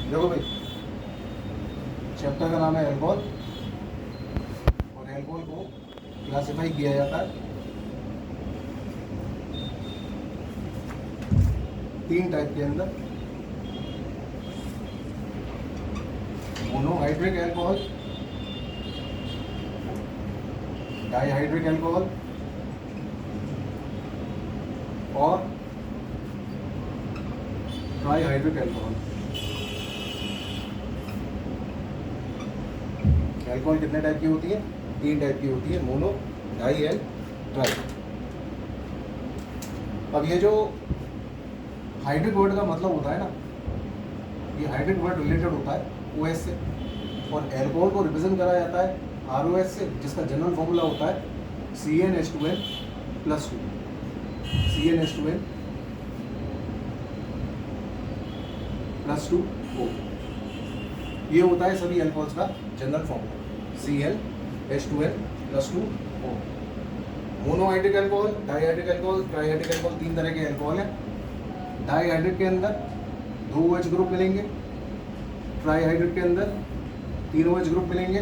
देखो भाई, चैप्टर का नाम है एल्कोहल, और एल्कोहल को क्लासिफाई किया जाता है 3 टाइप के अंदर। मोनोहाइड्रिक एल्कोहल, डाइहाइड्रिक एल्कोहल और ट्राइहाइड्रिक एल्कोहल। एल्कोहल कितने टाइप की होती है? 3 टाइप की होती है, मोनो, डाई एंड ट्राई। अब ये जो हाइड्रिक वर्ड का मतलब होता है ना, ये हाइड्रिक वर्ड रिलेटेड होता है OH से, और एल्कोहल को रिप्रेजेंट करा जाता है ROH से, जिसका जनरल फॉर्मूला होता है CnH2n+2, CnH2n+2O। ये होता है सभी एल्कोहल्स का general formula, CnH2n+2O। Monohydric alcohol, dihydric alcohol, trihydric alcohol, 3 तरह के एल्कोहल हैं। डाइहाइड्रिक के अंदर 2 OH ग्रुप मिलेंगे, ट्राइहाइड्रिक के अंदर 3 OH ग्रुप मिलेंगे,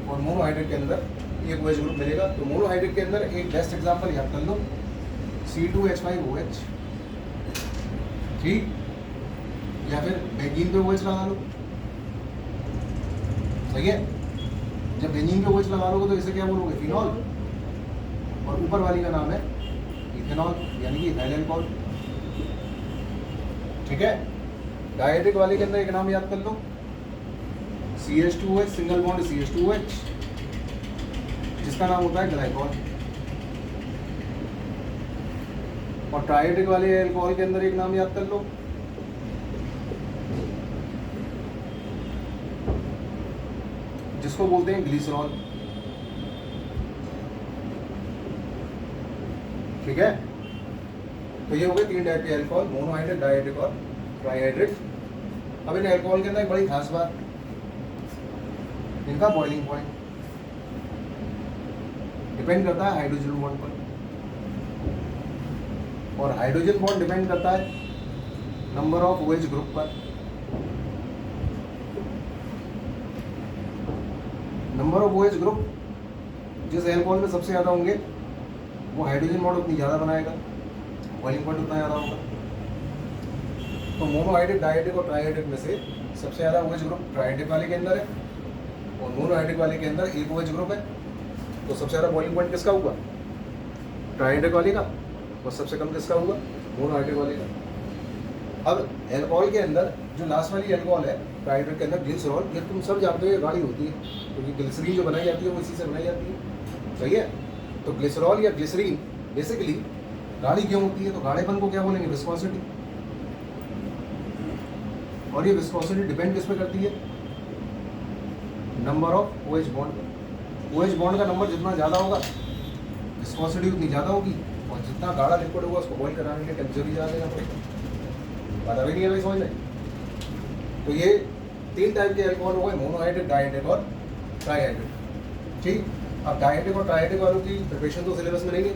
और मोनोहाइड्रिक के अंदर 1 OH ग्रुप मिलेगा। तो मोनोहाइड्रिक के अंदर एक बेस्ट एग्जांपल याद कर लो, C2H5OH, ठीक, या फिर बेंजीन पे OH लगा लो, सही है। जब बेंजीन पे OH लगा लोगे तो इसे क्या बोलोगे? फिनॉल, और ऊपर वाली का नाम है इथेनॉल, यानी कि इथाइल एल्कोहल, ठीक है। डाइहाइड्रिक वाले के अंदर एक नाम याद कर लो, CH2OH, सिंगल बॉन्ड CH2OH, जिसका नाम होता है ग्लाइकॉल। और ट्राइहाइड्रिक वाले एल्कोहल के अंदर एक नाम याद कर लो, जिसको बोलते हैं ग्लिसरॉल, ठीक है। तो ये हो गए 3 टाइप के एल्कोहल, मोनोहाइड्रिक, डाइहाइड्रिक और ट्राइहाइड्रिक। अब इन एल्कोहल के अंदर एक बड़ी खास बात, इनका बॉइलिंग पॉइंट डिपेंड करता है हाइड्रोजन बॉन्ड पर, और हाइड्रोजन बॉन्ड डिपेंड करता है नंबर ऑफ OH ग्रुप पर। नंबर ऑफ OH ग्रुप जिस एल्कोहल में सबसे ज़्यादा होंगे वो हाइड्रोजन बॉन्ड उतनी ज़्यादा बनाएगा, बॉइलिंग पॉइंट उतना ज़्यादा होगा। तो मोनोहाइड्रिक, डाइहाइड्रिक और ट्राइहाइड्रिक में से सबसे ज़्यादा OH ग्रुप ट्राइहाइड्रिक वाले के अंदर है, और मोनोहाइड्रिक वाले के अंदर 1 OH ग्रुप है। तो सबसे ज़्यादा बॉइलिंग पॉइंट किसका हुआ? ट्राइहाइड्रिक वाले का, और सबसे कम किसका हुआ? मोनोहाइड्रिक वाले का। अब एल्कोहल के अंदर जो लास्ट वाली एल्कोहल है ट्राइहाइड्रिक के अंदर, ग्लिसरॉल, ये तुम सब जानते हो ये गाढ़ी होती है, क्योंकि ग्लिसरीन जो बनाई जाती है वो इसी से बनाई जाती है, सही है। तो ग्लिसरॉल या ग्लिसरीन बेसिकली गाढ़ी क्यों होती है? तो गाढ़ेपन को क्या बोलेंगे? विस्कोसिटी। और ये विस्कोसिटी डिपेंड किस पे करती है? Number of OH bond. OH bond का नंबर जितना ज़्यादा होगा विस्कोसिटी उतनी ज़्यादा होगी, और जितना गाढ़ा लिक्विड होगा उसको बॉइल कराने के लिए टेम्परेचर भी ज़्यादा देना पड़ेगा। पता भी नहीं है भाई समझ में। तो ये 3 टाइप के एल्कोहल हो गए, मोनोहाइड्रिक, डाइहाइड्रिक और ट्राइहाइड्रिक, ठीक। अब डाइहाइड्रिक और ट्राइहाइड्रिक वालों की प्रिपरेशन तो सिलेबस में नहीं है,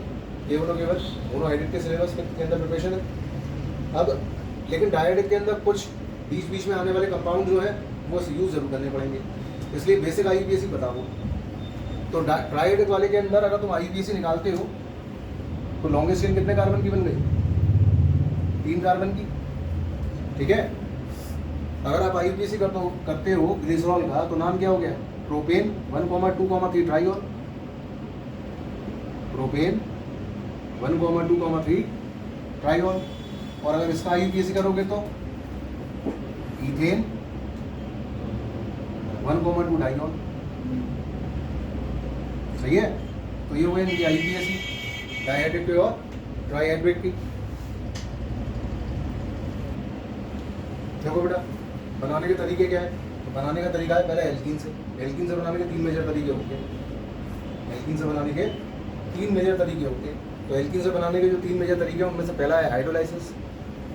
केवल और केवल मोनोहाइड्रिक के सिलेबस के अंदर प्रिपरेशन है। अब लेकिन डाइहाइड्रिक के अंदर कुछ बीच बीच में आने वाले कंपाउंड जो है वो यूज़ जरूर करने पड़ेंगे, इसलिए बेसिक IUPAC बताओ। तो ट्राइहाइड्रिक वाले के अंदर अगर तुम IUPAC निकालते हो तो लॉन्गेस्ट चेन कितने कार्बन की बन गई? 3 कार्बन की, ठीक है। अगर आप IUPAC करते हो ग्लिसरॉल का, तो नाम क्या हो गया? Propane 1,2,3 triol, propane 1,2,3 triol. और अगर इसका IUPAC करोगे तो इथेन 1,2 डाइऑल, सही है। तो ये हो गए इनकी IUPAC, डाइहाइड्रिक की और ट्राइहाइड्रिक की। देखो बेटा, बनाने के तरीके क्या है? तो बनाने का तरीका है पहले एल्कीन से। एल्कीन से बनाने के 3 मेजर तरीके होते हैं। एल्कीन से बनाने के 3 मेजर तरीके होते हैं। तो एल्कीन से बनाने के जो 3 मेजर तरीके हैं उनमें से पहला है हाइड्रोलाइसिस,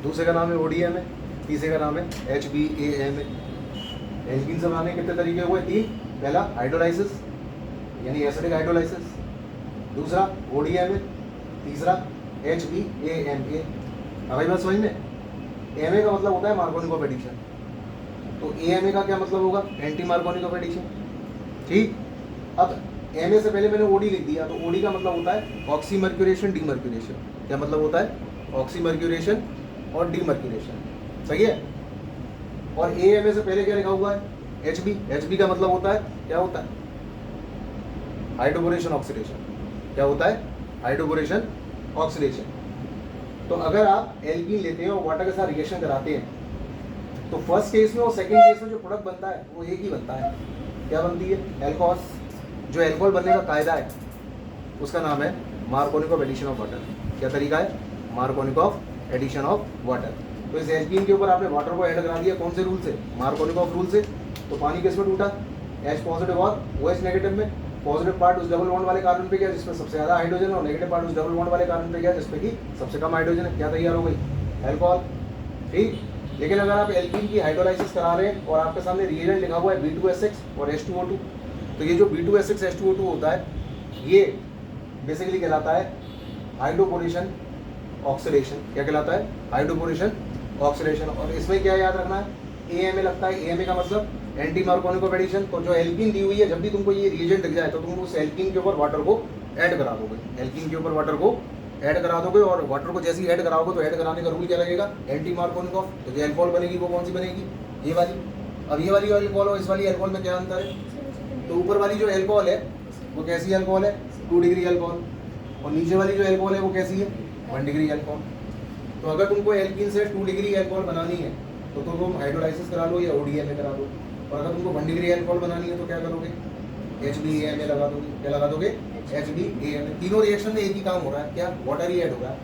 दूसरे का नाम है ODMA, तीसरे का नाम है HBAMA। एल्कीन से बनाने के कितने तरीके हुए? 3। पहला हाइड्रोलाइसिस यानी एसिडिक हाइड्रोलाइसिस, दूसरा ODMA, तीसरा HBAMA। भाई बात समझ में? MA का मतलब होता है मार्कोनिक ऑफ एडिशन, तो AMA का क्या मतलब होगा, एंटी मार्कोनिक ऑफ एडिशन। ठीक, अब MA से पहले मैंने OD लिख दिया, तो OD का मतलब होता है ऑक्सीमर्क्यूरेशन डीमर्क्यूरेशन। क्या मतलब होता है, ऑक्सीमर्क्यूरेशन और डीमर्क्यूरेशन, सही है। और AMA से पहले क्या लिखा हुआ है, HB। HB का मतलब होता है, क्या होता है, हाइड्रोबोरेशन ऑक्सीडेशन। क्या होता है, हाइड्रोबोरेशन ऑक्सीडेशन। तो अगर आप एल्कीन लेते हैं और वाटर के साथ रिएक्शन कराते हैं, तो फर्स्ट केस में और सेकंड केस में जो प्रोडक्ट बनता है वो एक ही बनता है। क्या बनती है, एल्कोहल। जो एल्कोहल बनने का कायदा है उसका नाम है Markovnikov of addition of water. क्या तरीका है, Markovnikov of addition of water. तो इस एल्कीन के ऊपर आपने वाटर को ऐड करा दिया, कौन से रूल से, मार्कोनिक ऑफ रूल से। तो पानी किस में टूटा, H पॉजिटिव और OH नेगेटिव में। पॉजिटिव पार्ट उस डबल बॉन्ड वाले कार्बन पे गया जिसमें सबसे ज्यादा हाइड्रोजन है, और नेगेटिव पार्ट उस डबल बॉन्ड वाले कार्बन पे गया जिसमें कि सबसे कम हाइड्रोजन है। क्या तैयार हो गई, एल्कोहल। ठीक, लेकिन अगर आप एल्कीन की हाइड्रोलाइसिस करा रहे हैं और आपके सामने रिएजेंट लिखा हुआ है B2S6 और H2O2, तो ये जो B2S6 H2O2 होता है ये बेसिकली कहलाता है हाइड्रोबोरेशन ऑक्सीडेशन। क्या कहलाता है, हाइड्रोबोरेशन ऑक्सीडेशन। और इसमें क्या याद रखना है, AMA लगता है। AMA का मतलब एंटी मार्कोनिक ऑफ एडिशन। तो जो एल्कीन दी हुई है, जब भी तुमको ये रिएजेंट दिख जाए तो तुम उस एल्कीन के ऊपर वाटर को ऐड करा दोगे। एल्कीन के ऊपर वाटर को ऐड करा दोगे, और वाटर को जैसे ही ऐड कराओगे तो ऐड कराने का रूल क्या लगेगा, एंटी मार्कोनिक ऑफ। तो जो एल्कोहल बनेगी वो कौन सी बनेगी, ये वाली। अब ये वाली एल्कोहल और इस वाली एल्कोहल में क्या अंतर है, तो ऊपर वाली जो एल्कोहल है वो कैसी एल्कोहल है, 2 डिग्री एल्कोहल, और नीचे वाली जो एल्कोहल है वो कैसी है, 1 डिग्री एल्कोहल। तो अगर तुमको एल्कीन से 2 डिग्री एल्कोहल बनानी है तो तुम हाइड्रोलाइसिस करा लो या ODMA करा दो। और अगर तुमको 1 डिग्री एल्कोहल बनानी है तो क्या करोगे, HBAMA लगा दोगे। क्या लगा दोगे, HBAMA। तीनों रिएक्शन में एक ही काम हो रहा है, क्या, वाटर ही ऐड हो रहा है।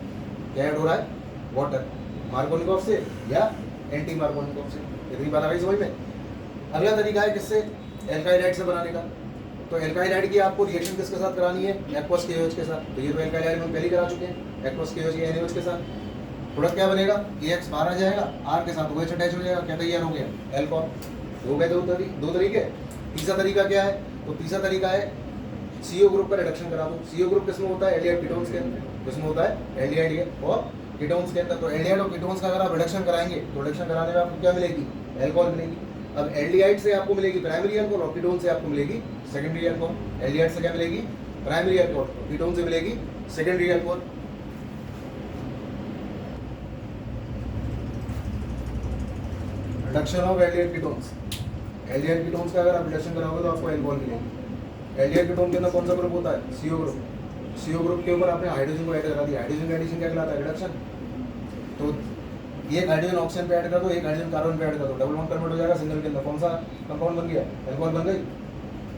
क्या ऐड हो रहा है, वाटर, मार्कोनिक ऑफ से या एंटी मार्कोनिक ऑफ से। इतनी बात आ गई समझ में। अगला तरीका है किससे, एल्काइल हाइड से बनाने का। तो एल्काइल हाइड की आपको रिएक्शन किसके साथ करानी है, एक्वस KOH के साथ। तो ये तो एल्काइल हाइड हम पहले करा चुके हैं, एक्वस KOH या NaOH के साथ। प्रोडक्ट क्या बनेगा, AX बाहर आ जाएगा, R के साथ OH अटैच हो जाएगा। क्या तैयार हो गया, एल्कोहल। हो गए दो तरीके। तीसरा तरीका क्या है, तो तीसरा तरीका है CO ग्रुप का रिडक्शन करा दो। CO ग्रुप किसमें होता है, एल्डिहाइड कीटोन्स के अंदर। किसमें होता है, एल्डिहाइड और कीटोन्स के अंदर। तो एल्डिहाइड और कीटोन्स का अगर आप रिडक्शन कराएंगे तो रिडक्शन कराने में आपको क्या मिलेगी, एल्कोहल मिलेगी। अब एल्डिहाइड से आपको मिलेगी प्राइमरी एल्कोहल और कीटोन से आपको मिलेगी सेकेंडरी एल्कोहल। एल्डिहाइड से क्या मिलेगी, प्राइमरी एल्कोहल, कीटोन से मिलेगी secondary alcohol. Reduction of aldehyde ketones. Aldehyde ketones का अगर आप रिडक्शन कराओगे तो आपको एल्कोहल मिलेगी। एल्डिहाइड कीटोन के अंदर कौन सा ग्रुप होता है, CO ग्रुप। CO ग्रुप के ऊपर आपने हाइड्रोजन को ऐड करा दिया। हाइड्रोजन का एडिशन क्या कहलाता है, रिडक्शन। तो एक हाइड्रोजन ऑक्सीजन पे ऐड कर दो, एक हाइड्रोजन कार्बन पे ऐड कर दो, डबल बॉन्ड कन्वर्ट हो जाएगा सिंगल के अंदर। कौन सा कंपाउंड बन गया, एल्कोहल बन गई।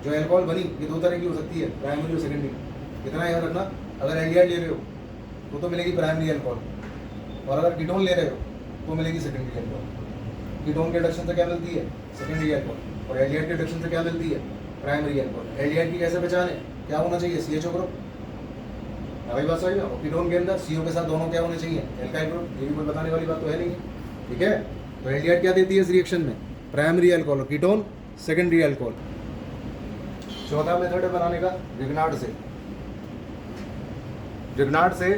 जो एल्कोहल बनी ये 2 तरह की हो सकती है, प्राइमरी और सेकेंडरी। इतना याद रखना, अगर एल्डिहाइड ले रहे हो तो मिलेगी प्राइमरी एल्कोहल, और अगर कीटोन ले रहे हो तो मिलेगी सेकेंडरी एल्कोहल। कीटोन के रिडक्शन से क्या मिलती है, सेकेंडरी एल्कोहल, और एल्डिहाइड के रिडक्शन से क्या मिलती है, प्राइमरी एल्कोहल। एल्डिहाइड की कैसे पहचान है, क्या होना चाहिए, CHO ग्रुप। अभी बात समझ में। और कीटोन के अंदर CO के साथ दोनों क्या होने चाहिए, एल्काइल ग्रुप। ये भी कोई बताने वाली बात तो है नहीं, ठीक है। तो एल्डिहाइड क्या देती है इस रिएक्शन में, प्राइमरी एल्कोहल, और कीटोन सेकेंडरी एल्कोहल। चौथा मेथड है बनाने का रिग्नार्ड से। रिग्नार्ड से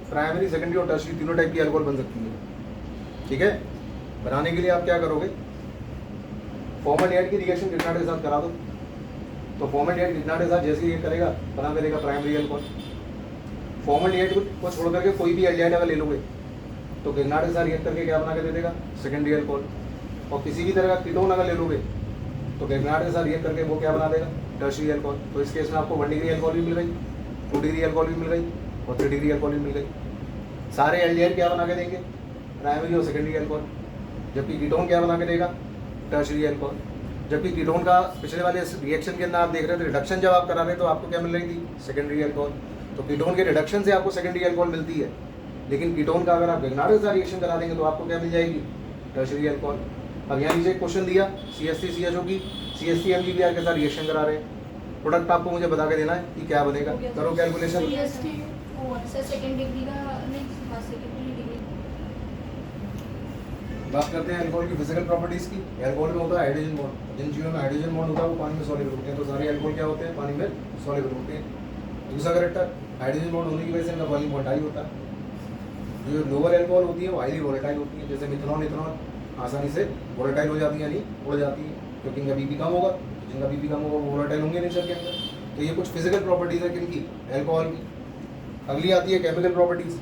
प्राइमरी, सेकेंडरी और टर्शियरी तीनों टाइप की एल्कोहल बन सकती है, ठीक है। बनाने के लिए आप क्या करोगे, फॉर्मल्डिहाइड की रिएक्शन रिग्नार्ड के साथ करा दो। तो फॉर्मल्डिहाइड रिग्नार्ड के साथ जैसे ही ये करेगा बना के देगा प्राइमरी एल्कोहल। फॉर्मल्डिहाइड को छोड़ करके कोई भी एल्डिहाइड अगर ले लोगे तो रिग्नार्ड के साथ रिएक्ट करके क्या बना के दे देगा, सेकेंडरी एल्कोहल। और किसी भी तरह का कीटोन अगर ले लोगे तो रिग्नार्ड के साथ रिएक्ट करके वो क्या बना देगा, टर्शियरी एल्कोहल। तो इस केस में आपको 1 डिग्री एल्कोहल भी मिल गई, 2 डिग्री एल्कोहल भी मिल गई, और 3 डिग्री एल्कोहल भी मिल गई। सारे एल्डिहाइड क्या बना के देंगे, प्राइमरी और सेकेंडरी एल्कोहल। जबकि कीटोन क्या बना के देगा, टर्शियरी एल्कोहल। जबकि कीटोन का पिछले वाले रिएक्शन के अंदर आप देख रहे थे, रिडक्शन जब आप करा रहे तो आपको क्या मिल रही थी, सेकेंडरी एल्कोहल। तो कीटोन के रिडक्शन से आपको सेकेंडरी एल्कोहल मिलती है, लेकिन कीटोन का अगर आप रिग्नार्ड के साथ रिएक्शन करा देंगे तो आपको क्या मिल जाएगी, टर्शियरी एल्कोहल। अब यहाँ नीचे एक क्वेश्चन दिया, CH3 CHO की CH3 MgBr के साथ रिएक्शन करा रहे हैं। प्रोडक्ट आपको मुझे बता के देना है कि क्या बनेगा, करो कैलकुलेशन। बात करते हैं अल्कोहल की फिजिकल प्रॉपर्टीज की। अल्कोहल में होता है हाइड्रोजन बॉन्ड। जिन चीज़ों में हाइड्रोजन बॉन्ड होता है वो पानी में सॉल्युबल होते हैं। तो सारे अल्कोहल क्या होते हैं, पानी में सॉल्युबल होते हैं। दूसरा करेक्टर, हाइड्रोजन बॉन्ड होने की वजह से इनका बॉइलिंग पॉइंट हाई होता है। जो लोअर अल्कोहल होती है वो हाईली वोलेटाइल होती है, जैसे मिथनॉल, इथनॉल, आसानी से वोलेटाइल हो जाती है, यानी उड़ जाती है, क्योंकि इनका बीपी कम होगा। जिनका बीपी कम होगा वो वोलेटाइल होंगे नेचर के अंदर। तो ये कुछ फिजिकल प्रॉपर्टीज़ है किनकी, अल्कोहल की। अगली आती है केमिकल प्रॉपर्टीज़।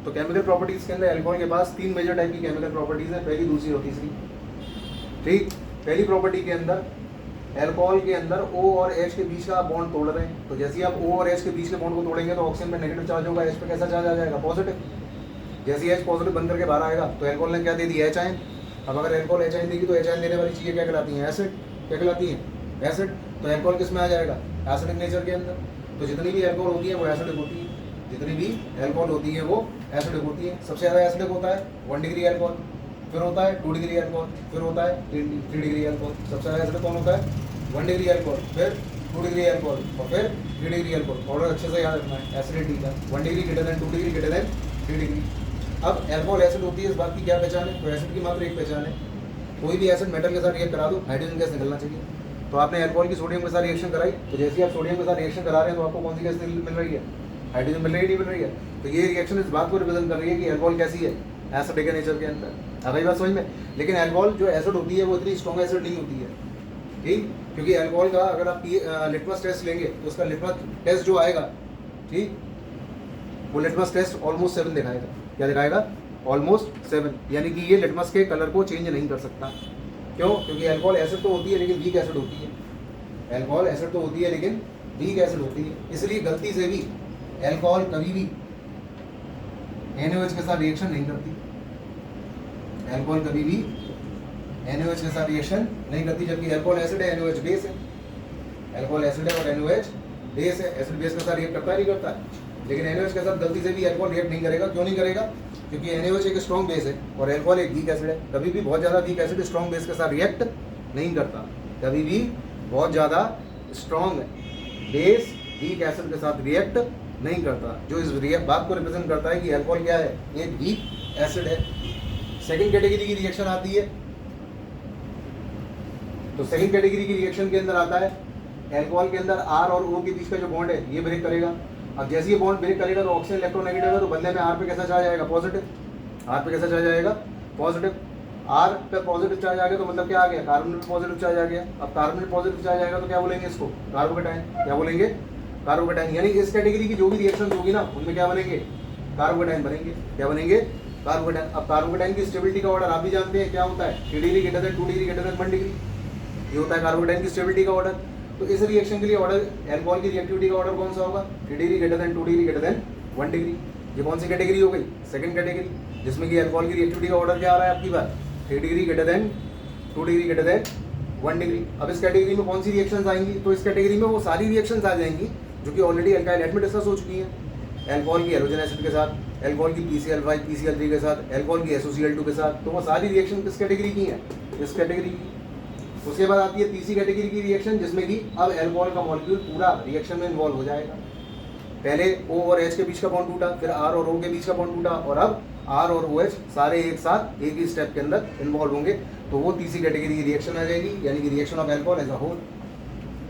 तो केमिकल प्रॉपर्टीज़ के अंदर अल्कोहल के पास 3 मेजर टाइप की केमिकल प्रॉपर्टीज़ हैं, पहली, दूसरी और तीसरी। ठीक, पहली प्रॉपर्टी के अंदर अल्कोहल के अंदर O और H के बीच का बॉन्ड तोड़ रहे हैं। तो जैसे ही आप O और H के बीच के बॉन्ड को तोड़ेंगे तो ऑक्सीजन पे नेगेटिव चार्ज होगा, H पे कैसा चार्ज आ जाएगा, पॉजिटिव। जैसे ही H पॉजिटिव बन करके बाहर आएगा तो अल्कोहल ने क्या दे दी, H आयन। अब अगर अल्कोहल H आयन देगी तो H आयन देने वाली चीज़ें क्या कहलाती हैं, एसिड। क्या कहलाती हैं, एसिड। तो अल्कोहल किस में आ जाएगा, एसिडिक नेचर के अंदर। तो जितनी भी अल्कोहल होती है वो एसिडिक होती है, जितनी भी अल्कोहल होती है वो एसिडिक होती है। सबसे ज़्यादा एसिडिक होता है 1 डिग्री अल्कोहल, फिर होता है 2 डिग्री अल्कोहल, फिर होता है 3 डिग्री अल्कोहल। सबसे ज़्यादा एसिडिक कौन होता है, 1 डिग्री अल्कोहल, फिर 2 डिग्री अल्कोहल और फिर 3 डिग्री अल्कोहल। ऑर्डर अच्छे से याद रखना है एसिडिटी का, 1 degree greater than 2 degree greater than 3 degree. अब अल्कोहल एसिड होती है, इस बात की क्या पहचान है, तो एसिड की मात्र एक पहचान है, कोई भी एसिड मेटल के साथ रिएक्ट करा दो हाइड्रोजन गैस निकलना चाहिए। तो आपने अल्कोहल की सोडियम के साथ रिएक्शन कराई, तो जैसे ही आप सोडियम के साथ रिएक्शन करा रहे हैं तो आपको कौन सी गैस मिल रही है, हाइड्रोजन मिल रही, नहीं मिल रही है। तो ये रिएक्शन इस बात को रिप्रेजेंट कर रही है कि अल्कोहल कैसी है, एसिडिक नेचर के अंदर। अब ये बात समझ में। लेकिन अल्कोहल जो एसिड होती है वो इतनी स्ट्रॉन्ग एसिड नहीं होती है, ठीक, क्योंकि अल्कोहल का अगर आप लिटमस टेस्ट लेंगे तो उसका लिटमस टेस्ट जो आएगा, ठीक, वो लिटमस टेस्ट ऑलमोस्ट 7 दिखाएगा। क्या दिखाएगा, ऑलमोस्ट 7, यानी कि ये लिटमस के कलर को चेंज नहीं कर सकता। क्यों, क्योंकि अल्कोहल एसिड तो होती है लेकिन वीक एसिड होती है। अल्कोहल एसिड तो होती है लेकिन वीक एसिड होती है, इसलिए गलती से भी अल्कोहल कभी भी NaOH के साथ रिएक्शन नहीं करती। अल्कोहल कभी भी NaOH के साथ रिएक्शन नहीं करती, जबकि अल्कोहल एसिड है, NaOH बेस है। अल्कोहल एसिड है और NaOH बेस है। एसिड बेस के साथ रिएक्ट करता है, नहीं करता है। लेकिन NaOH के साथ गलती से भी अल्कोहल रिएक्ट नहीं करेगा। क्यों नहीं करेगा, क्योंकि NaOH एक स्ट्रॉन्ग बेस है और अल्कोहल एक वीक एसिड है। कभी भी बहुत ज़्यादा वीक एसिड स्ट्रॉन्ग बेस के साथ रिएक्ट नहीं करता। कभी भी बहुत ज़्यादा स्ट्रॉन्ग बेस वीक एसिड के साथ रिएक्ट नहीं करता, जो इस बात को रिप्रेजेंट करता है कि अल्कोहल क्या है, एक वीक एसिड है। सेकंड कैटेगरी की रिएक्शन आती है, तो सेकंड कैटेगरी की रिएक्शन के अंदर आता है अल्कोहल के अंदर R और O के बीच का जो बॉन्ड है ये ब्रेक करेगा। अब जैसे ये बॉन्ड ब्रेक करेगा तो ऑक्सीजन इलेक्ट्रोनेगेटिव है, तो बदले में R पे कैसा चार्ज आएगा, पॉजिटिव। R पे कैसा चार्ज आएगा, पॉजिटिव। R पे पॉजिटिव चार्ज आ गया तो मतलब क्या आ गया, कार्बन में पॉजिटिव चार्ज आ गया। अब कार्बन में पॉजिटिव चार्ज आएगा तो क्या बोलेंगे इसको, कार्बोकेटाइन। क्या बोलेंगे, कार्बोकेटाइन। यानी इस कैटेगरी की जो भी रिएक्शन होगी ना उनमें क्या बनेंगे, कार्बोकेटाइन बनेंगे। क्या बनेंगे, कार्बोकेटाइन। अब कार्बोकेटाइन की स्टेबिलिटी का ऑर्डर आप भी जानते हैं क्या होता है, 3 degree greater than 2 degree greater than 1 degree. ये होता है कार्बोकेटाइन की स्टेबिलिटी का ऑर्डर। तो इस रिएक्शन के लिए ऑर्डर, अल्कोहल की रिएक्टिविटी का ऑर्डर कौन सा होगा, 3 degree greater than 2 degree greater than 1 degree. ये कौन सी कैटेगरी हो गई, सेकंड कैटेगरी, जिसमें कि अल्कोहल की रिएक्टिविटी का ऑर्डर क्या आ रहा है आपकी बात, 3 degree greater than 2 degree greater than 1 degree. अब इस कैटेगरी में कौन सी रिएक्शंस आएंगी, तो इस कैटेगरी में वो सारी रिएक्शंस आ जाएंगी जो कि ऑलरेडी अल्काइल हाइड में डिस्कस हो चुकी हैं। अल्कोहल की हैलोजन एसिड के साथ, अल्कोहल की PCl5 PCl3 के साथ, अल्कोहल की SOCl2 के साथ, तो वो सारी रिएक्शन किस कैटेगरी की हैं, इस कैटेगरी की। उसके बाद आती है तीसरी कैटेगरी की रिएक्शन, जिसमें कि अब अल्कोहल का मॉलिक्यूल पूरा रिएक्शन में इन्वॉल्व हो जाएगा। पहले O और H के बीच का बॉन्ड टूटा, फिर R और O के बीच का बॉन्ड टूटा, और अब R और OH सारे एक साथ एक ही स्टेप के अंदर इन्वॉल्व होंगे, तो वो तीसरी कैटेगरी की रिएक्शन आ जाएगी, यानी कि reaction of alcohol as a whole.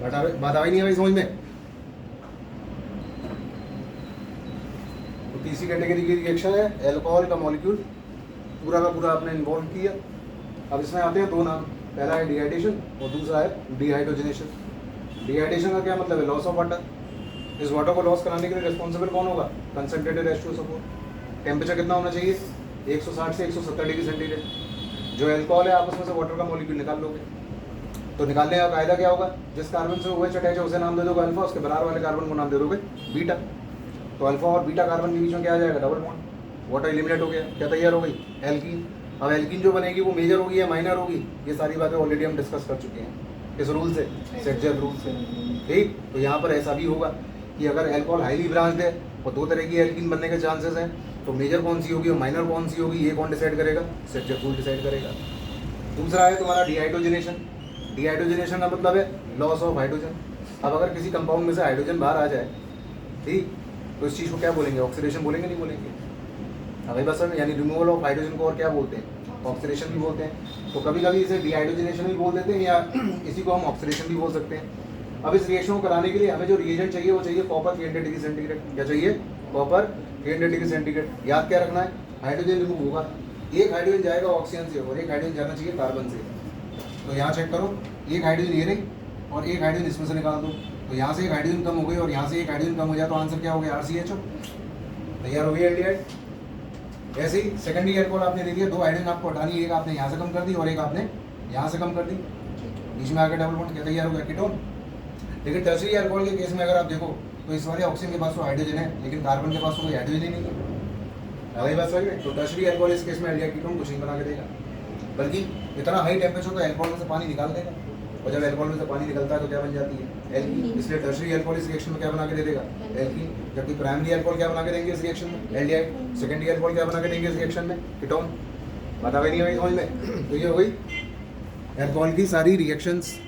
बात आ गई नहीं है समझ में। तो तीसरी कैटेगरी की रिएक्शन है अल्कोहल का मॉलिक्यूल पूरा का पूरा आपने इन्वॉल्व किया। अब इसमें आते हैं दो नाम, पहला है डिहाइड्रेशन और दूसरा है डिहाइड्रोजनेशन। डिहाइड्रेशन का क्या मतलब है, लॉस ऑफ वाटर। इस वाटर को लॉस कराने के लिए रिस्पॉन्सिबल कौन होगा, कंसंट्रेटेड H2SO4। टेम्परेचर कितना होना चाहिए, 160 से 170 डिग्री सेंटीग्रेड। जो अल्कोहल है आप उसमें से वाटर का मॉलिक्यूल निकाल लोगे, तो निकालने का कायदा क्या होगा, जिस कार्बन से OH अटैच है उसे नाम दे दोगे अल्फा, उसके बराबर वाले कार्बन को नाम दे दोगे बीटा। तो अल्फा और बीटा कार्बन के बीच में क्या आ जाएगा, डबल बॉन्ड। वाटर एलिमिनेट हो गया, क्या तैयार हो गई, एल्कीन। अब एल्कीन जो बनेगी वो मेजर होगी या माइनर होगी, ये सारी बातें ऑलरेडी हम डिस्कस कर चुके हैं। किस रूल से, सेक्जर रूल से, ठीक। तो यहाँ पर ऐसा भी होगा कि अगर अल्कोहल हाईली ब्रांच्ड है और दो तरह की एल्कीन बनने के चांसेस हैं, तो मेजर कौन सी होगी और माइनर कौन सी होगी, ये कौन डिसाइड करेगा, सेक्जर रूल डिसाइड करेगा। दूसरा है तुम्हारा डिहाइड्रोजनेशन। डिहाइड्रोजनेशन का मतलब है लॉस ऑफ हाइड्रोजन। अब अगर किसी कंपाउंड में से हाइड्रोजन बाहर आ जाए, ठीक, तो इस चीज़ को क्या बोलेंगे, ऑक्सीडेशन बोलेंगे, नहीं बोलेंगे। अभी बस यानी रिमूवल ऑफ हाइड्रोजन को और क्या बोलते हैं, ऑक्सीडेशन भी बोलते हैं। तो कभी कभी इसे डिहाइड्रोजनेशन भी बोल देते हैं या इसी को हम ऑक्सीडेशन भी बोल सकते हैं। अब इस रिएक्शन को कराने के लिए हमें जो रिएजेंट चाहिए वो चाहिए कॉपर 300 डिग्री सेंटीग्रेड। क्या चाहिए, कॉपर 300 डिग्री सेंटीग्रेड। याद क्या रखना है, हाइड्रोजन रिमूव होगा एक हाइड्रोजन जाएगा ऑक्सीजन से और एक हाइड्रोजन जाना चाहिए कार्बन से। तो यहाँ चेक करो, एक हाइड्रोजन ये रही और एक हाइड्रोजन इसमें से निकाल दो, तो यहाँ से एक हाइड्रोजन कम हो गई और यहाँ से एक हाइड्रोजन कम हो जाए तो आंसर क्या हो गया, RCHO, तैयार हो गई एल्डिहाइड। ऐसे ही सेकेंडरी अल्कोहल आपने दे दिया, 2 हाइड्रोजन आपको हटानी, एक आपने यहाँ से कम कर दी और एक आपने यहाँ से कम कर दी, बीच में आकर डबल बॉन्ड, क्या तैयार हो गया, कीटोन। लेकिन टर्शियरी अल्कोहल के केस में अगर आप देखो तो इस वाले ऑक्सीजन के पास तो हाइड्रोजन है लेकिन कार्बन के पास तो कोई हाइड्रोजन ही नहीं है। अगर ये बात समझ में, तो टर्शियरी अल्कोहल इस केस में एल्डिहाइड कीटोन कुछ नहीं बना के देगा, बल्कि इतना हाई टेम्परेचर तो अल्कोहल में से पानी निकाल देगा, और जब अल्कोहल में से पानी निकलता है तो क्या बन जाती है, एल्कीन। इसलिए टर्शियरी अल्कोहल इस रिएक्शन में क्या बना के दे देगा, एल्कीन। जबकि प्राइमरी अल्कोहल क्या बना के देंगे इस रिएक्शन में, एल्डिहाइड। सेकेंडरी अल्कोहल क्या बना के देंगे इस रिएक्शन में, कीटोन। बता नहीं है समझ में। तो ये हो गई अल्कोहल की सारी रिएक्शंस।